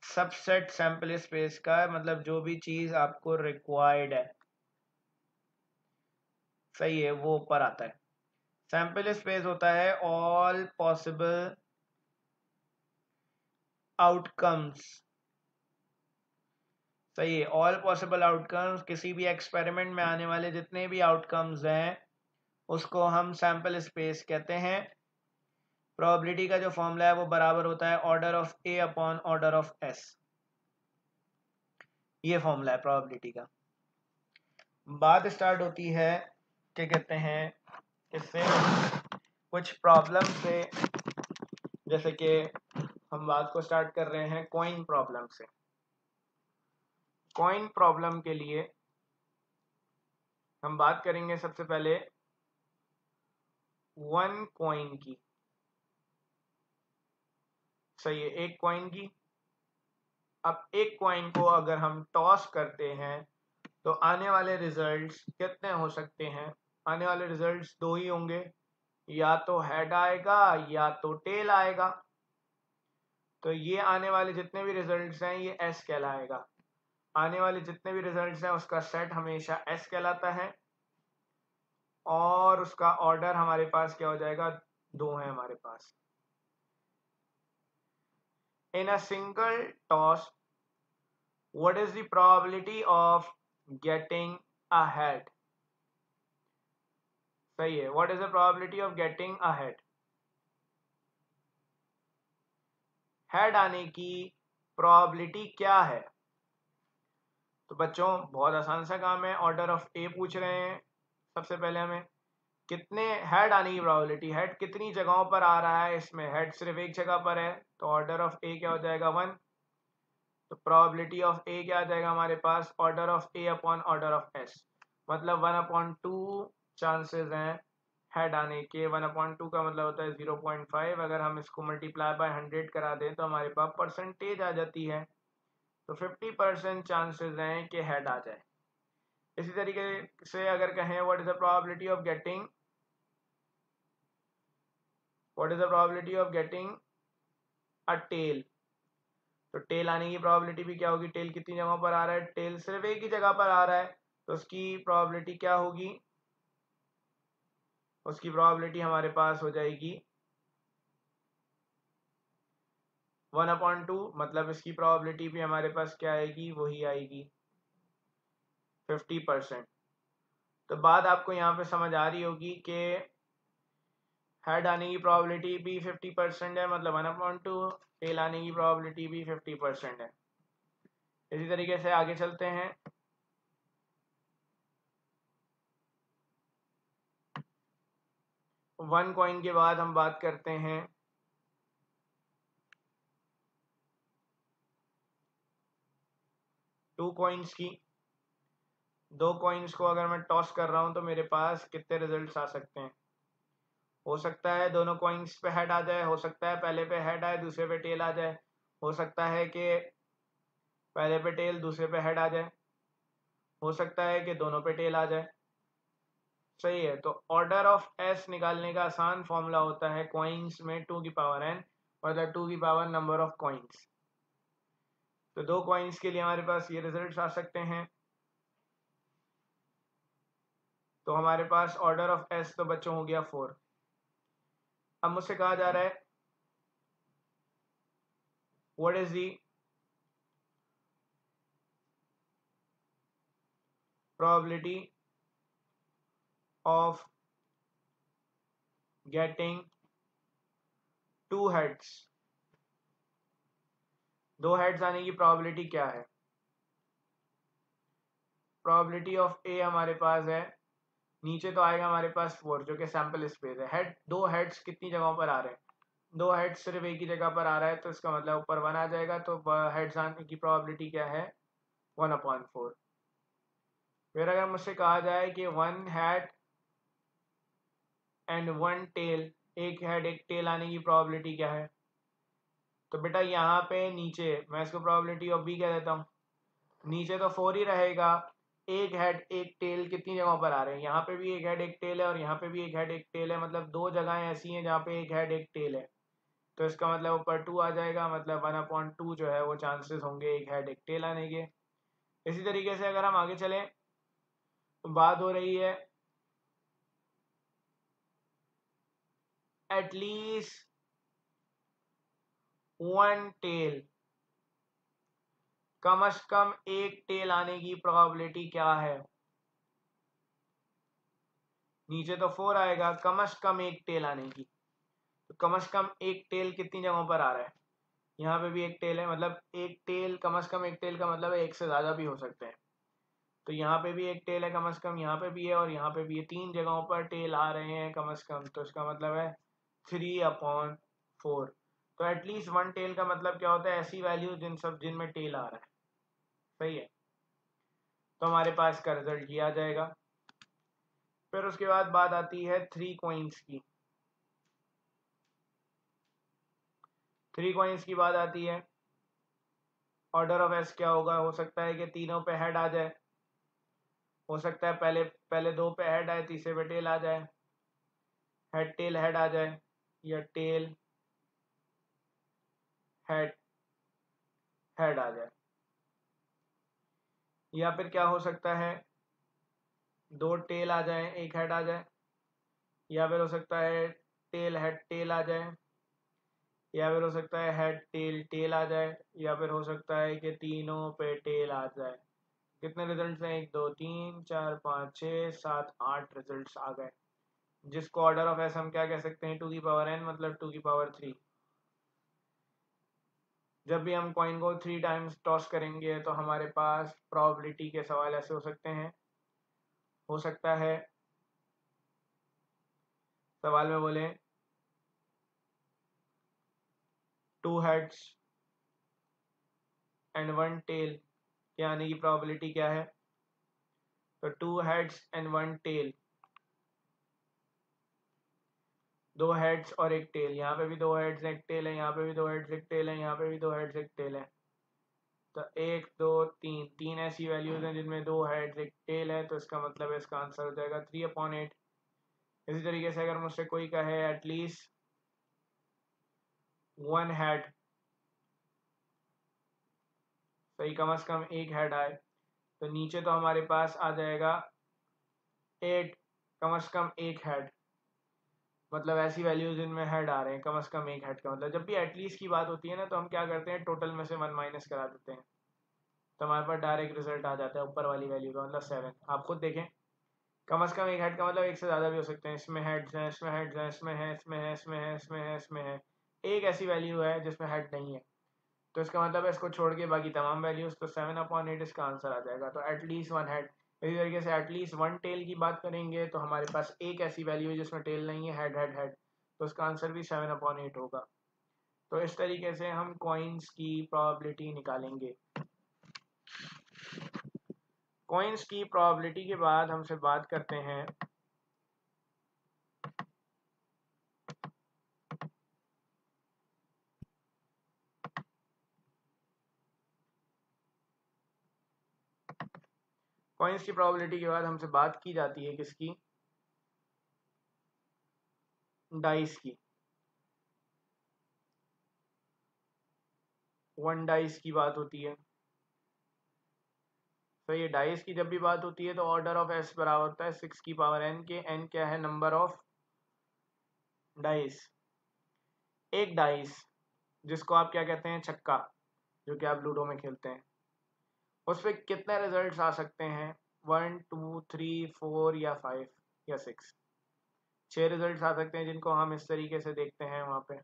सबसेट सैंपल स्पेस का, मतलब जो भी चीज आपको रिक्वायर्ड है, सही है, वो ऊपर आता है। सैंपल स्पेस होता है ऑल पॉसिबल आउटकम्स। सही है, ऑल पॉसिबल आउटकम्स, किसी भी एक्सपेरिमेंट में आने वाले जितने भी आउटकम्स हैं उसको हम सैंपल स्पेस कहते हैं। प्रोबेबिलिटी का जो फॉर्मूला है वो बराबर होता है order of A upon order of S. ये फॉर्मूला है प्रोबेबिलिटी का। बात स्टार्ट होती है, क्या कहते हैं, इससे कुछ प्रॉब्लम से, जैसे कि हम बात को स्टार्ट कर रहे हैं कॉइन प्रॉब्लम से। कॉइन प्रॉब्लम के लिए हम बात करेंगे सबसे पहले वन कॉइन की। सही है, एक कॉइन की। अब एक कॉइन को अगर हम टॉस करते हैं तो आने वाले रिजल्ट्स कितने हो सकते हैं? आने वाले रिजल्ट्स दो ही होंगे, या तो हेड आएगा या तो टेल आएगा। तो ये आने वाले जितने भी रिजल्ट्स हैं ये एस कहलाएगा। आने वाले जितने भी रिजल्ट्स हैं उसका सेट हमेशा एस कहलाता है, और उसका ऑर्डर हमारे पास क्या हो जाएगा? दो है हमारे पास। In a single toss what is the probability of getting ahead? सही है, what is the probability of getting ahead? Head आने की probability क्या है? तो बच्चों बहुत आसान सा काम है, ऑर्डर ऑफ ए पूछ रहे हैं। सबसे पहले हमें कितने हेड आने की प्रोबेबिलिटी, हेड कितनी जगहों पर आ रहा है, इसमें हेड सिर्फ एक जगह पर है, तो ऑर्डर ऑफ ए क्या हो जाएगा? 1। तो प्रोबेबिलिटी ऑफ ए क्या आ जाएगा हमारे पास? Order of A upon order of S, मतलब 1/2 चांसेस हैं हेड आने के। 1/2 का मतलब होता है 0.5। अगर हम इसको मल्टीप्लाई बाय 100 करा दें तो हमारे पास परसेंटेज आ जाती है, तो 50% चांसेस हैं कि हेड आ जाए। इसी तरीके से अगर कहें what is the probability of getting, what is the probability of getting a tail, तो टेल आने की प्रोबेबिलिटी भी क्या होगी? टेल कितनी जगहों पर आ रहा है? टेल सिर्फ एक ही जगह पर आ रहा है, तो उसकी प्रोबेबिलिटी क्या होगी? उसकी प्रोबेबिलिटी हमारे पास हो जाएगी 1/2, मतलब इसकी प्रोबेबिलिटी भी हमारे पास क्या आएगी? वही आएगी 50%। तो बात आपको यहाँ पे समझ आ रही होगी कि हेड आने की प्रोबेबिलिटी भी 50% है, मतलब 1/2। टेल आने की प्रोबेबिलिटी भी 50% है। इसी तरीके से आगे चलते हैं। वन कॉइन के बाद हम बात करते हैं टू कॉइन्स की। दो कॉइन्स को अगर मैं टॉस कर रहा हूं तो मेरे पास कितने रिजल्ट्स आ सकते हैं? हो सकता है दोनों कॉइन्स पे हेड आ जाए, हो सकता है पहले पे हेड आए दूसरे पे टेल आ जाए, हो सकता है कि पहले पे टेल दूसरे पे हेड आ जाए, हो सकता है कि दोनों पे टेल आ जाए। सही है, तो ऑर्डर ऑफ एस निकालने का आसान फॉर्मूला होता है कॉइन्स में 2 की पावर n, मतलब 2 की पावर नंबर ऑफ कॉइन्स। तो दो कॉइन्स के लिए हमारे पास ये रिजल्ट्स आ सकते हैं। तो हमारे पास ऑर्डर ऑफ एस तो बच्चों हो गया 4। अब मुझसे कहा जा रहा है what is the probability of getting two heads. दो हेड्स आने की प्रोबेबिलिटी क्या है? प्रोबेबिलिटी ऑफ ए हमारे पास है, नीचे तो आएगा हमारे पास 4 जो कि सैंपल स्पेस है। हेड, दो हेड्स कितनी जगहों पर आ रहे हैं, दो हेड्स सिर्फ एक ही जगह पर आ रहा है, तो इसका मतलब ऊपर 1 आ जाएगा, तो हेड्स आने की प्रोबेबिलिटी क्या है 1/4। फिर अगर मुझसे कहा जाए कि 1 हेड एंड 1 टेल, एक हेड एक टेल आने की प्रोबेबिलिटी क्या है, तो बेटा यहाँ पे नीचे मैं इसको प्रोबेबिलिटी ऑफ बी कह देता हूँ, नीचे तो 4 ही रहेगा, एक हेड एक टेल कितनी जगहों पर आ रहे हैं, यहाँ पे भी एक हेड एक टेल है और यहाँ पे भी एक हेड एक टेल है, मतलब दो जगहें ऐसी हैं जहाँ पे एक हेड एक टेल है, तो इसका मतलब ऊपर 2 आ जाएगा, मतलब 1/2 जो है वो चांसेस होंगे एक हेड एक टेल आने के। इसी तरीके से अगर हम आगे चलें तो बात हो रही है एटलीस्ट 1 टेल, कम से कम एक टेल आने की प्रोबेबिलिटी क्या है, नीचे तो 4 आएगा, कम से कम एक टेल आने की, तो कम से कम एक टेल कितनी जगहों पर आ रहा है, यहाँ पे भी एक टेल है, मतलब एक टेल, कम से कम एक टेल का मतलब है एक से ज़्यादा भी हो सकते हैं, तो यहाँ पे भी एक टेल है कम से कम, यहाँ पे भी है और यहाँ पे भी है, 3 जगहों पर टेल आ रहे हैं कम से कम, तो इसका मतलब है 3/4। तो एटलीस्ट 1 टेल का मतलब क्या होता है, ऐसी वैल्यू जिनमें टेल आ रहा है, सही है, तो हमारे पास का रिजल्ट ये आ जाएगा। फिर उसके बाद बात आती है 3 कॉइन्स की, 3 कॉइन्स की बात आती है, ऑर्डर ऑफ एस क्या होगा, हो सकता है कि तीनों पे हेड आ जाए, हो सकता है पहले पहले दो पे हेड आए, तीसरे पे टेल आ जाए, हेड टेल हेड आ जाए, या टेल हेड हेड आ जाए, या फिर क्या हो सकता है दो टेल आ जाए एक हेड आ जाए, या फिर हो सकता है टेल हेड टेल आ जाए, या फिर हो सकता है हेड टेल टेल आ जाए, या फिर हो सकता है कि तीनों पे टेल आ जाए। कितने रिजल्ट्स हैं, 1 2 3 4 5 6 7 8 रिजल्ट्स आ गए, जिसको ऑर्डर ऑफ एस हम क्या कह सकते हैं 2n, मतलब 2 3। जब भी हम कॉइन को 3 टाइम्स टॉस करेंगे तो हमारे पास प्रोबेबिलिटी के सवाल ऐसे हो सकते हैं, हो सकता है सवाल में बोले 2 हेड्स एंड 1 टेल के आने की प्रोबेबिलिटी क्या है, तो 2 हेड्स एंड 1 टेल, दो हेड्स और एक टेल, यहाँ पे भी दो हेड्स एक टेल है, यहाँ पे भी दो हेड्स एक टेल है, यहाँ पे भी दो हेड्स एक टेल है, तो 1 2 3 तीन ऐसी वैल्यूज हैं जिनमें दो हेड्स एक टेल है, तो इसका मतलब है इसका आंसर हो जाएगा 3/8। इसी तरीके से अगर मुझसे कोई कहे एटलीस्ट 1 हेड, सही, कम से कम एक हेड आए, तो नीचे तो हमारे पास आ जाएगा 8, कम से कम एक हेड, मतलब ऐसी वैल्यूज जिनमें हेड आ रहे हैं कम से कम एक हेड का मतलब, जब भी एटलीस्ट की बात होती है ना तो हम क्या करते हैं टोटल में से 1 माइनस करा देते हैं, तो हमारे पास डायरेक्ट रिजल्ट आ जाता है ऊपर वाली वैल्यू का, मतलब 7। आप खुद देखें, कम से कम एक हेड का मतलब एक से ज़्यादा भी हो सकते हैं, इसमें हेड्स हैं, इसमें हेड्स हैं, इसमें है, इसमें है, इसमें है, इसमें है, इसमें है, एक ऐसी वैल्यू है जिसमें हेड नहीं है, तो इसका मतलब है इसको छोड़ के बाकी तमाम वैल्यूज, तो 7/8 इसका आंसर आ जाएगा। तो एटलीस्ट 1 हेड, इसी तरीके से एटलीस्ट 1 टेल की बात करेंगे तो हमारे पास एक ऐसी वैल्यू है जिसमें टेल नहीं है, हेड हेड हेड, तो इसका आंसर भी 7/8 होगा। तो इस तरीके से हम कॉइन्स की प्रोबेबिलिटी निकालेंगे। कॉइन्स की प्रोबेबिलिटी के बाद हमसे बात करते हैं कॉइन्स की प्रोबेबिलिटी के बाद हमसे बात की जाती है किसकी, डाइस की। 1 डाइस की बात होती है, तो ये डाइस की जब भी बात होती है तो ऑर्डर ऑफ एस बराबर होता है 6 की पावर n के, n क्या है नंबर ऑफ डाइस। एक डाइस जिसको आप क्या कहते हैं छक्का, जो कि आप लूडो में खेलते हैं, उस पर कितने रिजल्ट्स आ सकते हैं, 1 2 3 4 या 5 या 6, 6 रिजल्ट्स आ सकते हैं जिनको हम इस तरीके से देखते हैं वहाँ पे।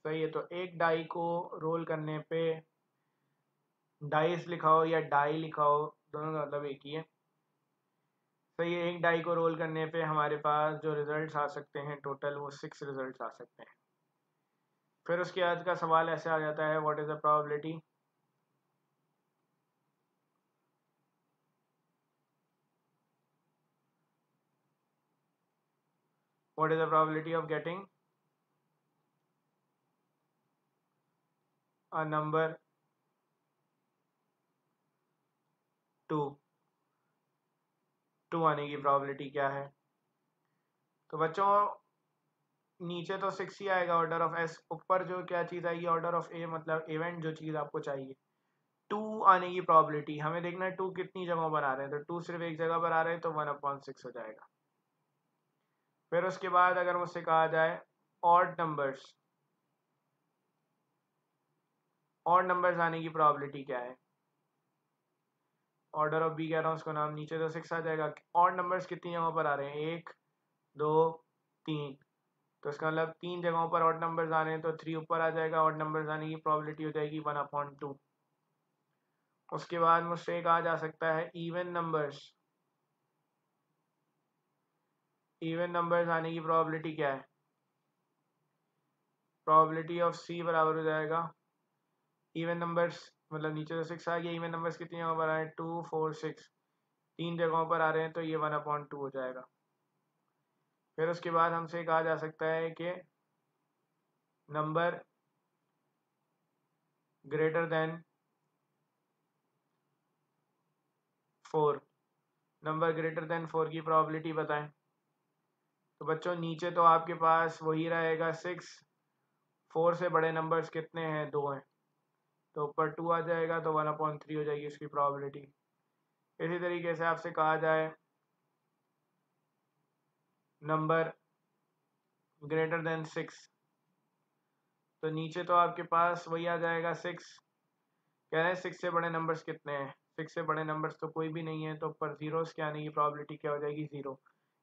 सही है, तो एक डाई को रोल करने पे, डाइस लिखा हो या डाई लिखा हो, दोनों का मतलब एक ही है। सही है, एक डाई को रोल करने पे हमारे पास जो रिजल्ट्स आ सकते हैं टोटल, वो 6 रिजल्ट्स आ सकते हैं। फिर उसके बाद का सवाल ऐसे आ जाता है, what is the probability of getting a number 2 आने की प्रोबेबिलिटी क्या है? तो बच्चों नीचे तो 6 ही आएगा ऑर्डर ऑफ एस, ऊपर जो क्या चीज़ आएगी ऑर्डर ऑफ ए, मतलब इवेंट जो चीज़ आपको चाहिए 2 आने की प्रोबेबिलिटी। हमें देखना है 2 कितनी जगहों पर आ रहे हैं, तो 2 सिर्फ एक जगह पर आ रहे हैं तो 1/6 हो जाएगा। फिर उसके बाद अगर मुझसे कहा जाए ऑड नंबर्स आने की प्रोबेबिलिटी क्या है? ऑर्डर ऑफ बी कह रहा हूँ उसको नाम, नीचे तो 6 आ जाएगा। ऑड नंबर्स कितनी जगहों पर आ रहे हैं? 1 2 3, तो इसका मतलब 3 जगहों पर ऑड नंबर्स आ रहे हैं तो 3 ऊपर आ जाएगा। ऑड नंबर्स आने की प्रोबेबिलिटी हो जाएगी 1/2। उसके बाद मुझसे कहा जा सकता है इवन नंबर्स आने की प्रोबेबिलिटी क्या है? प्रोबेबिलिटी ऑफ सी बराबर हो जाएगा इवन नंबर्स, मतलब नीचे तो 6 आ गया, इवन नंबर्स कितनी जगहों पर आ रहे हैं? 2 4 6, 3 जगहों पर आ रहे हैं तो ये 1/2 हो जाएगा। फिर उसके बाद हमसे कहा जा सकता है कि number greater than 4, number greater than 4 की प्रोबेबिलिटी बताएं। तो बच्चों नीचे तो आपके पास वही रहेगा 6, 4 से बड़े नंबर्स कितने हैं? 2 हैं, तो ऊपर 2 आ जाएगा तो 1/3 हो जाएगी उसकी प्रोबेबिलिटी। इसी तरीके से आपसे कहा जाए नंबर ग्रेटर देन 6, तो नीचे तो आपके पास वही आ जाएगा 6, कह रहे हैं 6 से बड़े नंबर्स कितने हैं? 6 से बड़े नंबर्स तो कोई भी नहीं है, तो ऊपर जीरोस के आने की प्रोबेबिलिटी क्या हो जाएगी? 0,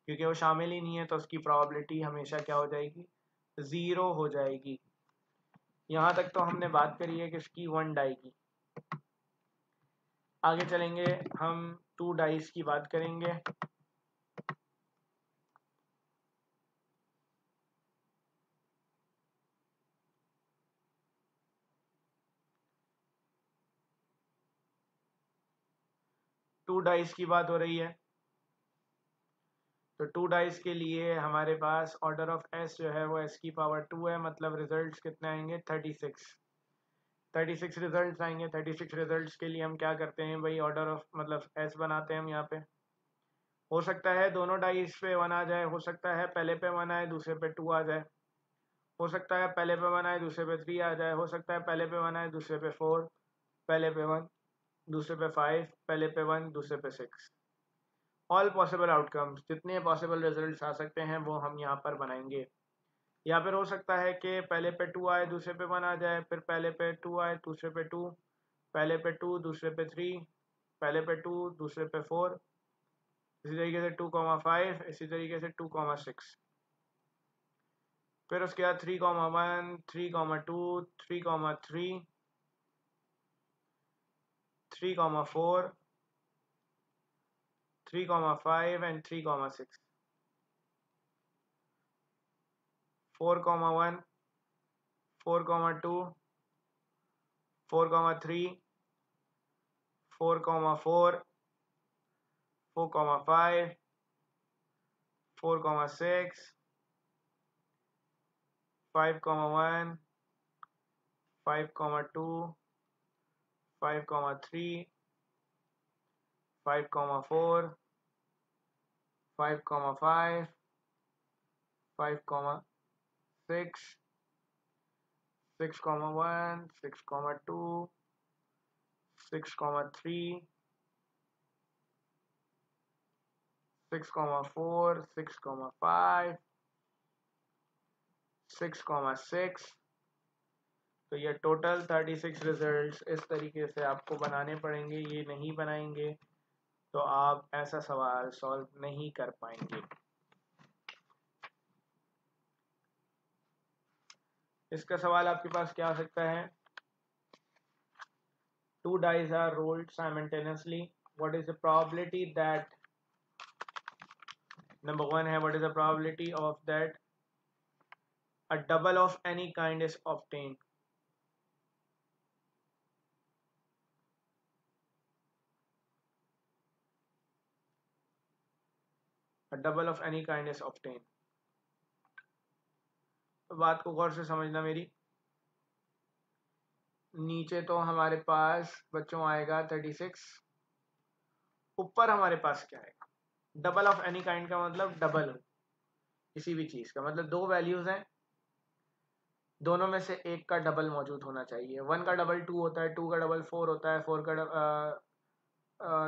क्योंकि वो शामिल ही नहीं है तो उसकी प्रोबेबिलिटी हमेशा क्या हो जाएगी? 0 हो जाएगी। यहाँ तक तो हमने बात करी है किसकी? 1 डाई की। आगे चलेंगे, हम 2 डाइस की बात करेंगे। टू डाइस की बात हो रही है, तो 2 डाइस के लिए हमारे पास ऑर्डर ऑफ एस जो है वो एस की पावर 2 है, मतलब रिजल्ट्स कितने आएंगे? 36 रिजल्ट्स आएंगे। 36 रिजल्ट्स के लिए हम क्या करते हैं भाई? ऑर्डर ऑफ मतलब एस बनाते हैं हम यहाँ पे। हो सकता है दोनों डाइस पे 1 आ जाए, हो सकता है पहले पे 1 आए दूसरे पे 2 आ जाए, हो सकता है पहले पे 1 आए दूसरे पे 3 आ जाए, हो सकता है पहले पे 1 आए दूसरे पे 4, पहले पे 1 दूसरे पे 5, पहले पे 1 दूसरे पे 6। ऑल पॉसिबल आउटकम्स, जितने पॉसिबल रिजल्ट्स आ सकते हैं वो हम यहाँ पर बनाएंगे। या फिर हो सकता है कि पहले पे 2 आए दूसरे पे 1 आ जाए, फिर पहले पे 2 आए दूसरे पे 2, पहले पे 2 दूसरे पे 3, पहले पे 2 दूसरे पे 4, इसी तरीके से 2,5, इसी तरीके से 2,6। फिर उसके बाद 3,1, 3,2, 3,3, 3,4, 3,5 and 3,6, 4,1, 4,2, 4,3, 4,4, 4,5, 4,6, 5,1, 5,2, 5,3, 5,4, 5,5, 5,6, 6,1, 6,2, 6,3, 6,4, 6,5, 6,6। तो ये टोटल 36 रिजल्ट्स इस तरीके से आपको बनाने पड़ेंगे। ये नहीं बनाएंगे तो आप ऐसा सवाल सॉल्व नहीं कर पाएंगे। इसका सवाल आपके पास क्या आ सकता है, 2 dice are rolled simultaneously, what is the probability that, number 1 है what is the probability of that a double of any kind is obtained. A double of any kind is obtained. तो बात को गौर से समझना मेरी, नीचे तो हमारे पास बच्चों आएगा 36, ऊपर हमारे पास क्या आएगा, डबल ऑफ एनी काइंड का मतलब डबल हो किसी भी चीज का, मतलब दो वैल्यूज हैं, दोनों में से एक का डबल मौजूद होना चाहिए। 1 का डबल 2 होता है, 2 का डबल 4 होता है,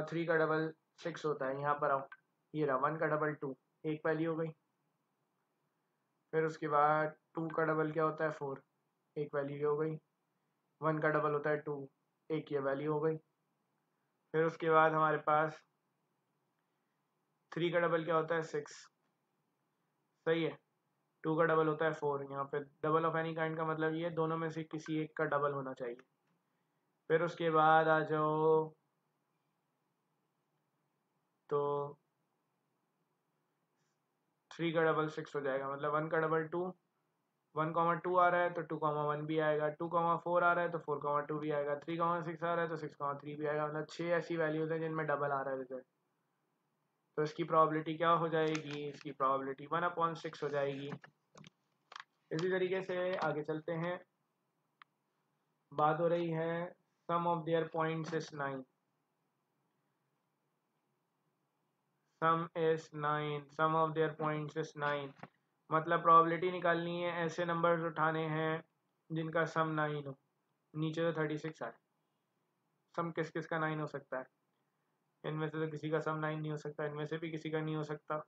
3 का डबल 6 होता है। यहाँ पर आओ, ये रहा 1 का डबल 2, एक वैल्यू हो गई। फिर उसके बाद 2 का डबल क्या होता है 4, एक वैल्यू हो गई। 1 का डबल होता है 2, एक ये वैल्यू हो गई। फिर उसके बाद हमारे पास 3 का डबल क्या होता है 6, सही है। 2 का डबल होता है 4, यहाँ पे डबल ऑफ एनी काइंड का मतलब ये दोनों में से किसी एक का डबल होना चाहिए। फिर उसके बाद आ जाओ, तो 3 का डबल 6 हो जाएगा, मतलब 1 का डबल 2, 1,2 आ रहा है तो 2,1 भी आएगा, 2,4 आ रहा है तो 4,2 भी आएगा, 3,6 आ रहा है तो 6,3 भी आएगा। मतलब 6 ऐसी वैल्यूज हैं जिनमें डबल आ रहा है रिजल्ट। तो इसकी प्रोबेबिलिटी क्या हो जाएगी, इसकी प्रोबेबिलिटी 1/6 हो जाएगी। इसी तरीके से आगे चलते हैं, बात हो रही है sum of their points is 9, sum is 9, sum of their points is 9, मतलब प्रोबेबिलिटी निकालनी है, ऐसे नंबर्स उठाने हैं जिनका सम 9 हो। नीचे तो 36 है, सम किस किस का 9 हो सकता है, इनमें से तो किसी का सम 9 नहीं हो सकता, इनमें से भी किसी का नहीं हो सकता।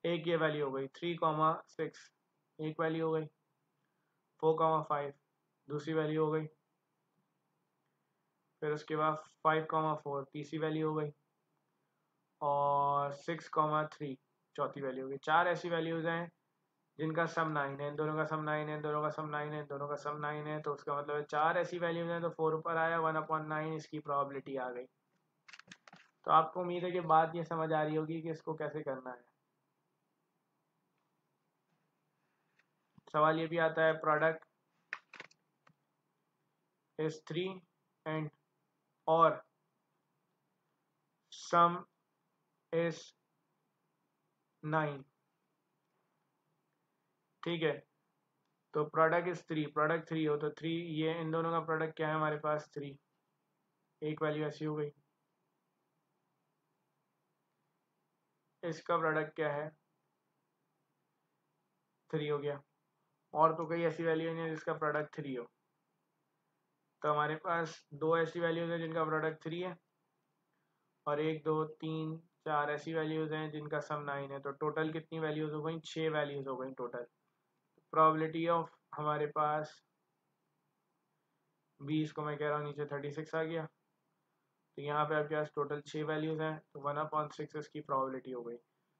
एक ये वैल्यू हो गई 3,6, एक वैल्यू हो गई। 4,5 दूसरी वैल्यू हो गई। फिर उसके बाद 5,4 तीसरी वैल्यू हो गई, और 6,3 चौथी वैल्यू हो गई। चार ऐसी वैल्यूज हैं जिनका सम 9 है, इन दोनों का सम 9 है, इन दोनों का सम 9 है, इन दोनों का सम 9 है, तो उसका मतलब है चार ऐसी वैल्यूज हैं तो 4 ऊपर आया, 1/9 इसकी प्रोबेबिलिटी आ गई। तो आपको उम्मीद है कि बात ये समझ आ रही होगी कि इसको कैसे करना है। सवाल ये भी आता है, प्रोडक्ट इज 3 एंड और सम इज 9, ठीक है। तो प्रोडक्ट इज 3, प्रोडक्ट 3 हो तो 3, ये इन दोनों का प्रोडक्ट क्या है हमारे पास 3, एक वैल्यू ऐसी हो गई। इसका प्रोडक्ट क्या है 3 हो गया, और तो कई ऐसी वैल्यू नहीं है जिसका प्रोडक्ट 3 हो। तो हमारे पास दो ऐसी वैल्यूज हैं जिनका प्रोडक्ट 3 है, और 1 2 3 4 ऐसी वैल्यूज हैं जिनका सम 9 है। तो टोटल कितनी वैल्यूज हो गई, 6 वैल्यूज हो गई टोटल। प्रोबेबिलिटी ऑफ हमारे पास 20 को मैं कह रहा हूँ नीचे 36 आ गया, तो यहाँ पे आपके पास टोटल 6 वैल्यूज हैं, तो 1/6 इसकी प्रोबेबिलिटी हो गई।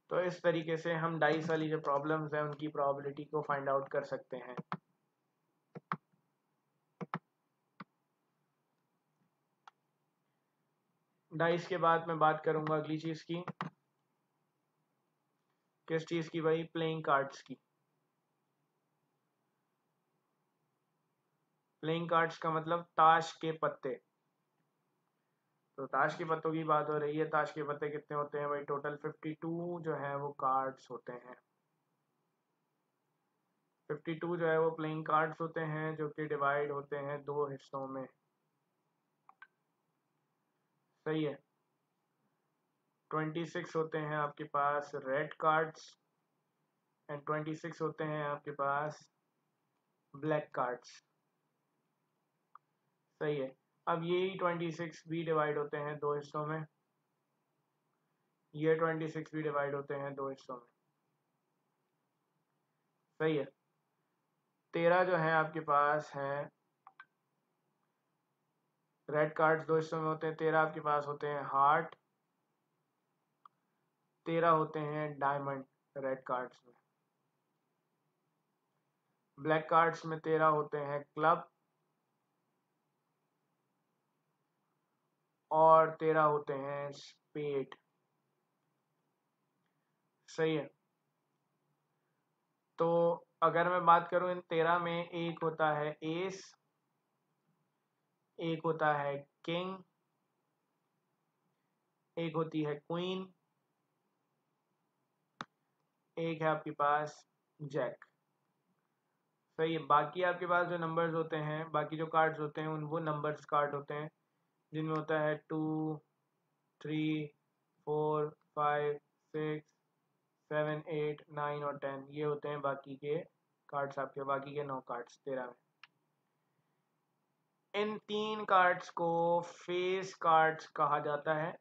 तो इस तरीके से हम डाइस वाली जो प्रॉब्लम्स हैं उनकी प्रोबेबिलिटी को फाइंड आउट कर सकते हैं। डाइस के बाद मैं बात करूंगा अगली चीज की, किस चीज की भाई, प्लेइंग कार्ड्स की। प्लेइंग कार्ड्स का मतलब ताश के पत्ते। तो ताश के पत्तों की बात हो रही है, ताश के पत्ते कितने होते हैं भाई, टोटल 52 जो है वो कार्ड्स होते हैं। 52 जो है वो प्लेइंग कार्ड्स होते हैं जो कि डिवाइड होते हैं दो हिस्सों में, सही है। 26 होते हैं आपके पास रेड कार्ड्स एंड 26 होते हैं आपके पास ब्लैक कार्ड्स, सही है। अब यही 26 भी डिवाइड होते हैं दो हिस्सों में, ये 26 भी डिवाइड होते हैं दो हिस्सों में, सही है। 13 जो है आपके पास है रेड कार्ड्स, दो हिस्सों में होते हैं। 13 आपके पास होते हैं हार्ट, 13 होते हैं डायमंड रेड कार्ड्स में। ब्लैक कार्ड्स में 13 होते हैं क्लब और 13 होते हैं स्पेड। सही है। तो अगर मैं बात करूं इन 13 में, एक होता है एस, एक होता है किंग, एक होती है क्वीन, एक है आपके पास जैक। सही है। बाकी आपके पास जो नंबर्स होते हैं, बाकी जो कार्ड्स होते हैं उन वो नंबर्स कार्ड होते हैं जिनमें होता है 2, 3, 4, 5, 6, 7, 8, 9 और 10। ये होते हैं बाकी के कार्ड्स, आपके बाकी के 9 कार्ड्स 13 में। इन 3 कार्ड्स को फेस कार्ड्स कहा जाता है।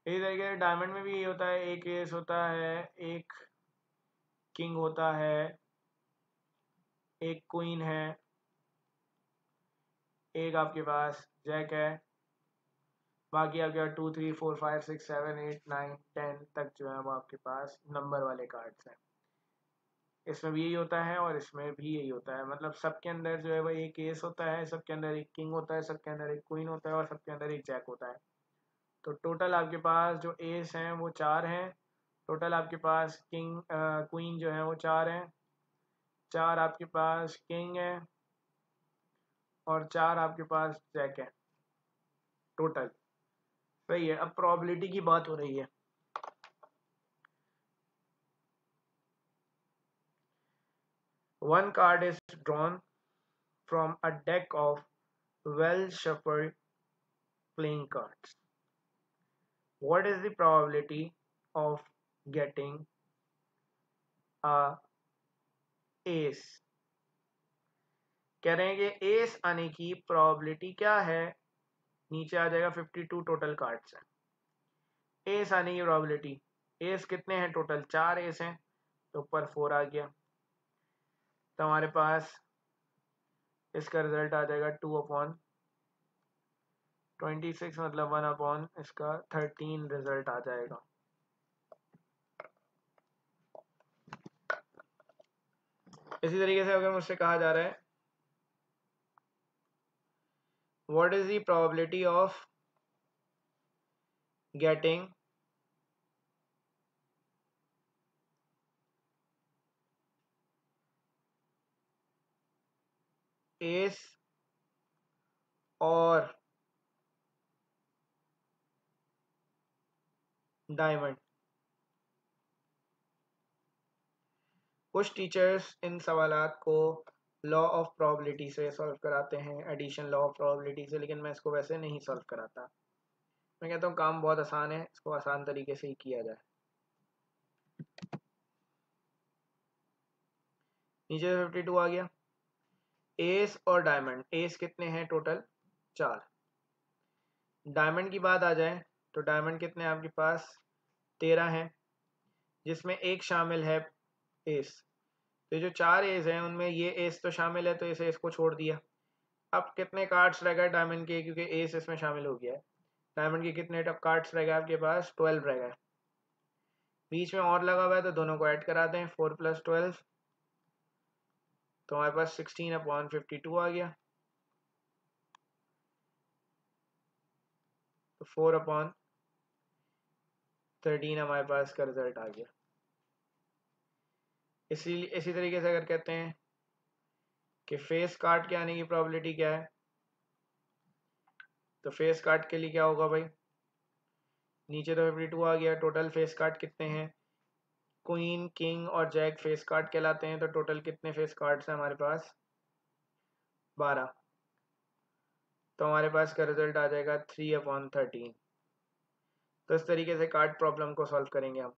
इसी तरीके से डायमंड में भी ये होता है, एक एस होता है, एक किंग होता है, एक क्वीन है, एक आपके पास जैक है। बाकी आपके पास 2, 3, 4, 5, 6, 7, 8, 9, 10 तक जो है वो आपके पास नंबर वाले कार्ड्स हैं। इसमें भी यही होता है और इसमें भी यही होता है। मतलब सबके अंदर जो है वो एक एस होता है, सबके अंदर एक किंग होता है, सबके अंदर एक क्वीन होता है और सबके अंदर एक जैक होता है। तो टोटल आपके पास जो एस हैं वो 4 हैं। टोटल आपके पास किंग क्वीन जो है वो 4 हैं, 4 आपके पास किंग है और 4 आपके पास जैक है टोटल। सही है। अब प्रोबेबिलिटी की बात हो रही है। One card is drawn from a deck of well shuffled playing cards. What is the probability of getting a ace? कह रहे हैं कि एस आने की प्रोबेबिलिटी क्या है। नीचे आ जाएगा 52 टोटल कार्ड्स हैं। एस आने की प्रोबेबिलिटी, एस कितने हैं टोटल, 4 एस हैं तो ऊपर 4 आ गया। तो हमारे पास इसका रिजल्ट आ जाएगा 2/26, मतलब 1/ इसका 13 रिजल्ट आ जाएगा। इसी तरीके से अगर मुझसे कहा जा रहा है what is the probability of getting S और डायमंड। कुछ टीचर्स इन सवालात को लॉ ऑफ प्रोबेबिलिटी से सॉल्व कराते हैं, एडिशन लॉ ऑफ प्रोबेबिलिटी से, लेकिन मैं इसको वैसे नहीं सॉल्व कराता। मैं कहता हूँ काम बहुत आसान है, इसको आसान तरीके से ही किया जाए। नीचे 52 आ गया। एस और डायमंड, एस कितने हैं टोटल, 4। डायमंड की बात आ जाए तो डायमंड कितने आपके पास, 13 हैं, जिसमें एक शामिल है एस। तो जो 4 एस हैं उनमें ये एस तो शामिल है, तो इस एस को छोड़ दिया। अब कितने कार्ड्स रह गए डायमंड के, क्योंकि एस इसमें शामिल हो गया है। डायमंड के कितने कार्ड्स रह गए आपके पास, 12 रह गए। बीच में और लगा हुआ है तो दोनों को ऐड करा दें, 4 + 12, तो हमारे पास 16/52 आ गया। तो 4/13 हमारे पास का रिजल्ट आ गया। इसी तरीके से अगर कहते हैं कि फेस कार्ड के आने की प्रोबेबिलिटी क्या है, तो फेस कार्ड के लिए क्या होगा भाई, नीचे तो 52 आ गया। टोटल फेस कार्ड कितने हैं, क्वीन, किंग और जैक फेस कार्ड कहलाते हैं। तो टोटल कितने फेस कार्ड्स हैं हमारे पास, 12। तो हमारे पास का रिजल्ट आ जाएगा 3/13। तो इस तरीके से कार्ड प्रॉब्लम को सॉल्व करेंगे हम।